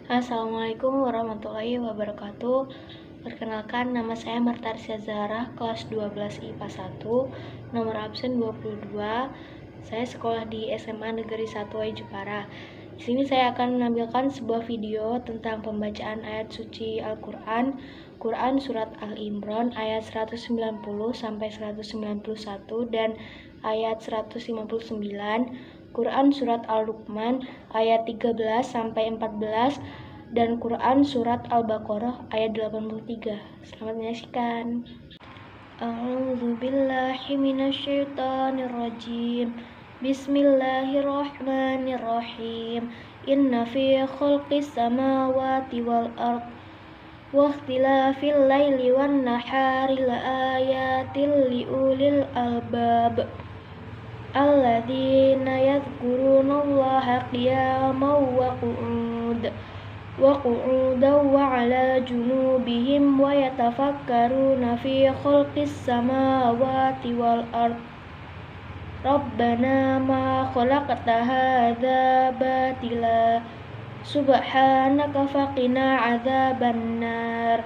Assalamualaikum warahmatullahi wabarakatuh. Perkenalkan, nama saya Marta Arsya Zahra, kelas 12 IPA 1, nomor absen 22. Saya sekolah di SMA Negeri 1 Jepara. Di sini saya akan menampilkan sebuah video tentang pembacaan ayat suci Al-Quran, Quran Surat Al-Imran ayat 190 sampai 191 dan ayat 159, Quran Surat Al-Luqman ayat 13 sampai 14 dan Quran Surat Al-Baqarah ayat 83. Selamat menyaksikan. A'udzubillahi minasyaitonirrajim. Bismillahirrahmanirrahim. Inna fi khalqis samawati wal ard wa ikhtilafil laili wan nahari laayatil liulil albab alladzina yadhkurunallaha qiyaman wa qu'udan wa 'ala junubihim wa yatafakkaruna fi khalqis samawati wal ard. Rabbana ma khalaqta hadza batila subhanaka faqina 'adzabannar.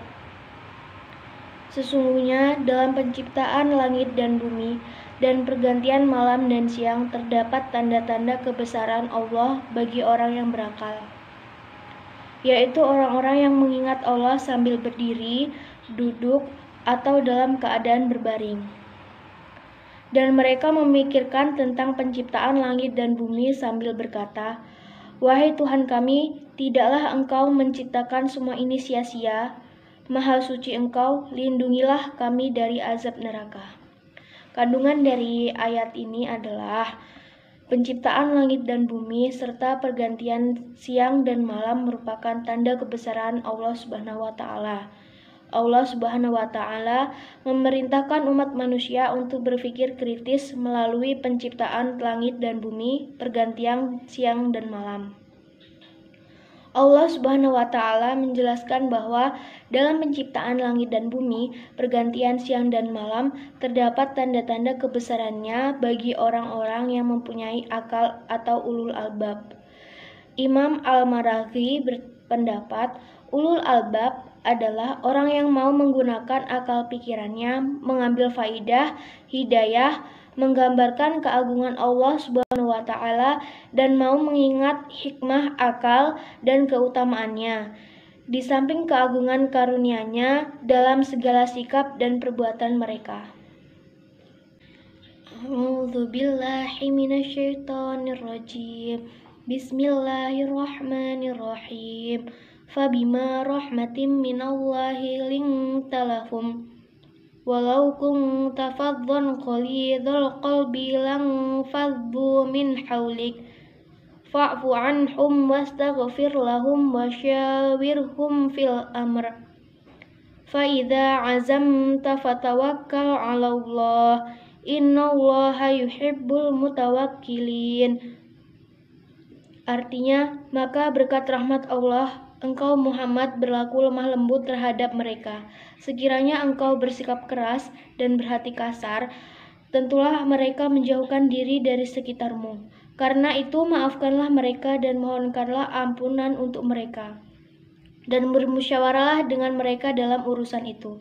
Sesungguhnya dalam penciptaan langit dan bumi dan pergantian malam dan siang terdapat tanda-tanda kebesaran Allah bagi orang yang berakal, yaitu orang-orang yang mengingat Allah sambil berdiri, duduk, atau dalam keadaan berbaring. Dan mereka memikirkan tentang penciptaan langit dan bumi sambil berkata, "Wahai Tuhan kami, tidaklah Engkau menciptakan semua ini sia-sia. Maha suci Engkau, lindungilah kami dari azab neraka." Kandungan dari ayat ini adalah penciptaan langit dan bumi serta pergantian siang dan malam merupakan tanda kebesaran Allah Subhanahu wa taala. Allah Subhanahu wa taala memerintahkan umat manusia untuk berpikir kritis melalui penciptaan langit dan bumi, pergantian siang dan malam. Allah Subhanahu wa taala menjelaskan bahwa dalam penciptaan langit dan bumi, pergantian siang dan malam, terdapat tanda-tanda kebesarannya bagi orang-orang yang mempunyai akal atau ulul albab. Imam Al-Maraghi berpendapat, ulul albab adalah orang yang mau menggunakan akal pikirannya, mengambil faidah, hidayah, menggambarkan keagungan Allah Subhanahu wa taala dan mau mengingat hikmah akal dan keutamaannya, di samping keagungan karunia-Nya dalam segala sikap dan perbuatan mereka. A'udzubillahi minasyaitonirrajim. Bismillahirrahmanirrahim. Fabima rahmatin minallahi linta lahum walau kunta faddan ghalidhal qalbi lanfaddu min hawlik fa'fu anhum wastaghfir lahum wasyawirhum fil amr fa idza azamta fatawakkal 'ala Allah innallaha yuhibbul mutawakkilin. Artinya, maka berkat rahmat Allah engkau Muhammad berlaku lemah lembut terhadap mereka. Sekiranya engkau bersikap keras dan berhati kasar, tentulah mereka menjauhkan diri dari sekitarmu. Karena itu maafkanlah mereka dan mohonkanlah ampunan untuk mereka. Dan bermusyawarahlah dengan mereka dalam urusan itu.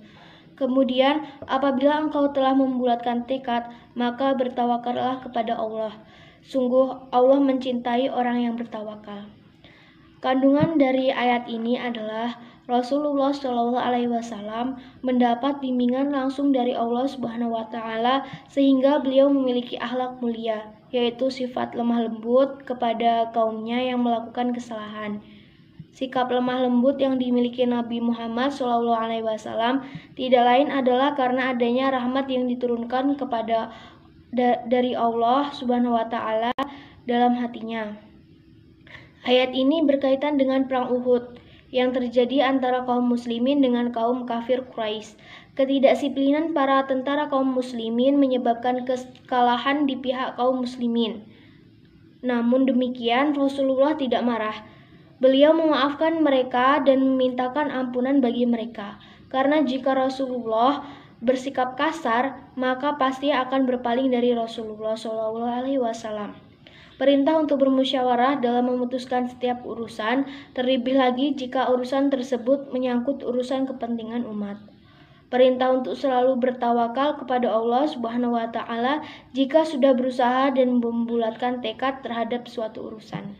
Kemudian apabila engkau telah membulatkan tekad, maka bertawakallah kepada Allah. Sungguh Allah mencintai orang yang bertawakal. Kandungan dari ayat ini adalah Rasulullah SAW mendapat bimbingan langsung dari Allah Subhanahu wa taala sehingga beliau memiliki akhlak mulia, yaitu sifat lemah lembut kepada kaumnya yang melakukan kesalahan. Sikap lemah lembut yang dimiliki Nabi Muhammad SAW tidak lain adalah karena adanya rahmat yang diturunkan kepada dari Allah Subhanahu wa taala dalam hatinya. Ayat ini berkaitan dengan perang Uhud yang terjadi antara kaum muslimin dengan kaum kafir Quraisy. Ketidaksiplinan para tentara kaum muslimin menyebabkan kekalahan di pihak kaum muslimin. Namun demikian, Rasulullah tidak marah. Beliau memaafkan mereka dan memintakan ampunan bagi mereka. Karena jika Rasulullah bersikap kasar, maka pasti akan berpaling dari Rasulullah SAW. Perintah untuk bermusyawarah dalam memutuskan setiap urusan, terlebih lagi jika urusan tersebut menyangkut urusan kepentingan umat. Perintah untuk selalu bertawakal kepada Allah Subhanahu wa Ta'ala jika sudah berusaha dan membulatkan tekad terhadap suatu urusan.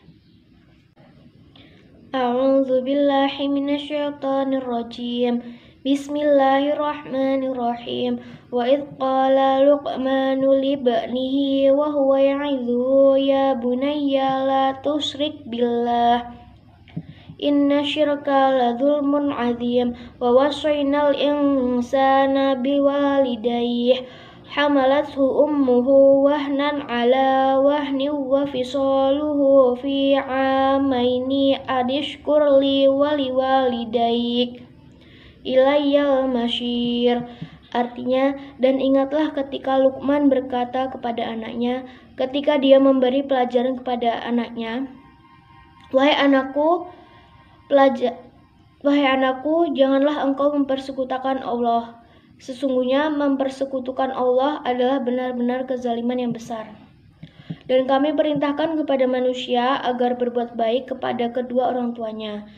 A'udzu billahi minasyaitonir rajim. Bismillahirrahmanirrahim. Wa idh qala Luqmanu libnihi wa huwa ya'idhu ya bunayya la tusyrik billah inna syirka la dzulmun adzim wa wasainal insana biwalidayhi hamalathu ummuhu wahnan ala wahnin wa fisaluhu fi amaini anishkur li wa liwalidayk ilayyal masyir. Artinya, dan ingatlah ketika Luqman berkata kepada anaknya ketika dia memberi pelajaran kepada anaknya, Wahai anakku, janganlah engkau mempersekutukan Allah. Sesungguhnya mempersekutukan Allah adalah benar-benar kezaliman yang besar. Dan kami perintahkan kepada manusia agar berbuat baik kepada kedua orang tuanya.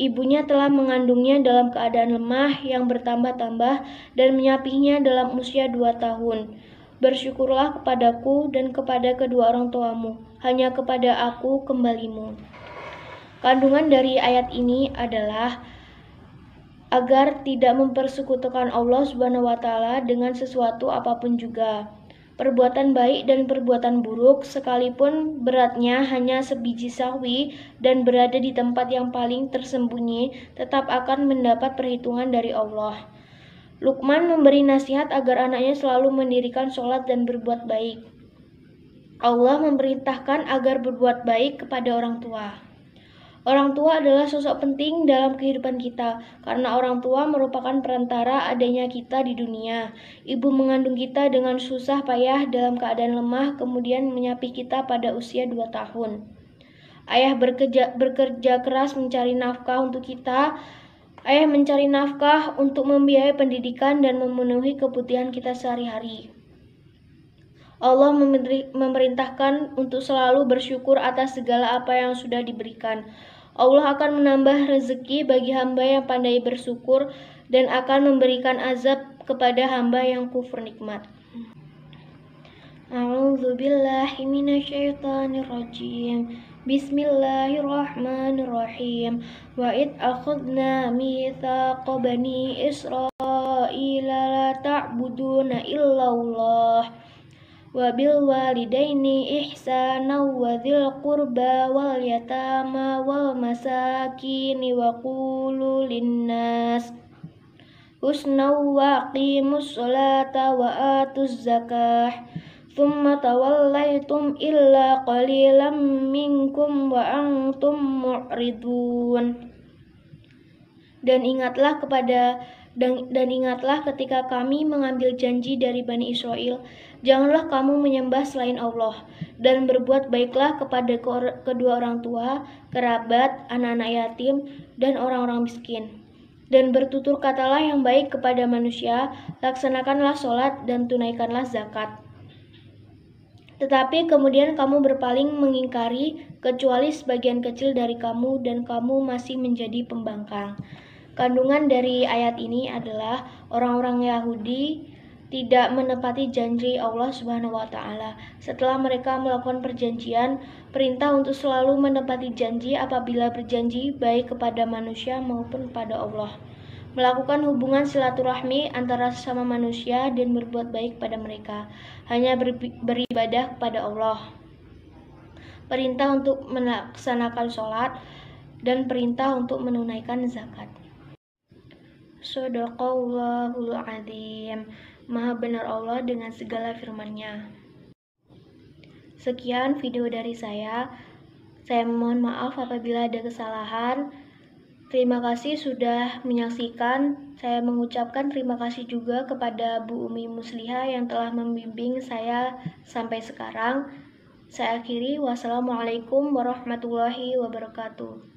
Ibunya telah mengandungnya dalam keadaan lemah yang bertambah-tambah dan menyapihnya dalam usia 2 tahun. Bersyukurlah kepadaku dan kepada kedua orang tuamu. Hanya kepada aku kembalimu. Kandungan dari ayat ini adalah agar tidak mempersekutukan Allah Subhanahu wa Ta'ala dengan sesuatu apapun juga. Perbuatan baik dan perbuatan buruk, sekalipun beratnya hanya sebiji sawi dan berada di tempat yang paling tersembunyi, tetap akan mendapat perhitungan dari Allah. Luqman memberi nasihat agar anaknya selalu mendirikan sholat dan berbuat baik. Allah memerintahkan agar berbuat baik kepada orang tua. Orang tua adalah sosok penting dalam kehidupan kita, karena orang tua merupakan perantara adanya kita di dunia. Ibu mengandung kita dengan susah payah dalam keadaan lemah, kemudian menyapih kita pada usia 2 tahun. Ayah bekerja keras mencari nafkah untuk kita. Ayah mencari nafkah untuk membiayai pendidikan dan memenuhi kebutuhan kita sehari-hari. Allah memerintahkan untuk selalu bersyukur atas segala apa yang sudah diberikan. Allah akan menambah rezeki bagi hamba yang pandai bersyukur dan akan memberikan azab kepada hamba yang kufur nikmat. A'udzu billahi minasyaitonir rajim. Bismillahirrahmanirrahim. Wa id akhadna mitsaqa bani Israila la ta'buduna illallah wa bil walidaini ihsana wa dzil qurba wal yatama wal masakin wa qulu linnas husna wa aqimus sholata wa atuz zakah thumma tawallaitum illa qalilan minkum wa antum mu'ridun. Dan ingatlah ketika kami mengambil janji dari Bani Israel, janganlah kamu menyembah selain Allah, dan berbuat baiklah kepada kedua orang tua, kerabat, anak-anak yatim, dan orang-orang miskin. Dan bertutur katalah yang baik kepada manusia, laksanakanlah sholat dan tunaikanlah zakat. Tetapi kemudian kamu berpaling mengingkari, kecuali sebagian kecil dari kamu, dan kamu masih menjadi pembangkang. Kandungan dari ayat ini adalah orang-orang Yahudi tidak menepati janji Allah Subhanahu wa Ta'ala. Setelah mereka melakukan perjanjian, perintah untuk selalu menepati janji apabila berjanji baik kepada manusia maupun pada Allah. Melakukan hubungan silaturahmi antara sesama manusia dan berbuat baik pada mereka. Hanya beribadah kepada Allah. Perintah untuk melaksanakan sholat dan perintah untuk menunaikan zakat. Shadaqallahul adzim. Maha benar Allah dengan segala firman-Nya. Sekian video dari saya. Saya mohon maaf apabila ada kesalahan. Terima kasih sudah menyaksikan. Saya mengucapkan terima kasih juga kepada Bu Umi Musliha yang telah membimbing saya sampai sekarang. Saya akhiri. Wassalamualaikum warahmatullahi wabarakatuh.